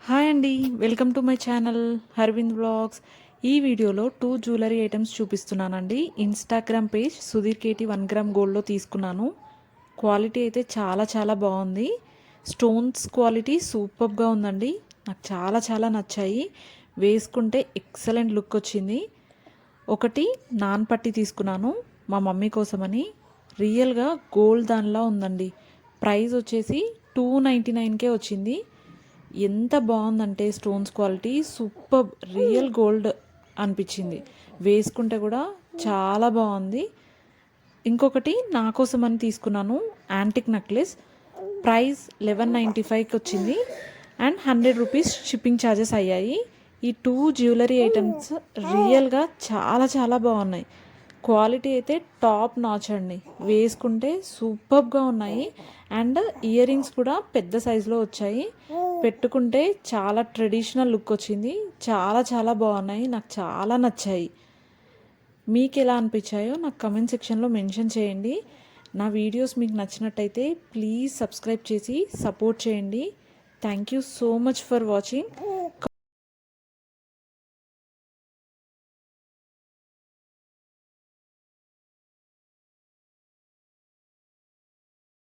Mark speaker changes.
Speaker 1: Hi అండి, welcome to my channel Harvind blogs. ఈ వీడియోలో 2 జ్యువెలరీ ఐటమ్స్ చూపిస్తున్నానండి. Instagram page Sudheer KT 1 gram గోల్డ్లో తీసుకున్నాను. క్వాలిటీ అయితే చాలా చాలా బాగుంది. స్టోన్స్ క్వాలిటీ సూపర్గా ఉందండి. నాకు చాలా చాలా నచ్చాయి. వేసుకుంటే ఎక్సలెంట్ లుక్ వచ్చింది. ఒకటి నాన్ పట్టి తీసుకున్నాను మా మమ్మీ కోసమని. రియల్గా గోల్డ్ దానిలా ఉందండి. ప్రైస్ వచ్చేసి 299కే వచ్చింది. ఎంత బాగుందంటే stones quality super, real gold అనిపించింది. వేసుకుంటే కూడా చాలా బాగుంది. ఇంకొకటి నా కోసం అని తీసుకున్నాను యాంటిక్ నెక్లెస్. ప్రైస్ 1195కి వచ్చింది అండ్ 100 రూపీస్ షిప్పింగ్ ఛార్జెస్ అయ్యాయి. ఈ 2 జ్యువెలరీ ఐటమ్స్ రియల్గా చాలా చాలా బాగున్నాయి. క్వాలిటీ అయితే టాప్ నాచ్ అండి. వేసుకుంటే సూపర్గా ఉన్నాయి. అండ్ ఇయర్ రింగ్స్ కూడా పెద్ద సైజులో వచ్చాయి. పెట్టుకుంటే చాలా ట్రెడిషనల్ లుక్ వచ్చింది. చాలా చాలా బాగున్నాయి. నాకు చాలా నచ్చాయి. మీకు ఎలా అనిపించాయో నాకు కమెంట్ సెక్షన్లో మెన్షన్ చేయండి. నా వీడియోస్ మీకు నచ్చినట్టయితే ప్లీజ్ సబ్స్క్రైబ్ చేసి సపోర్ట్ చేయండి. Thank you so much for watching.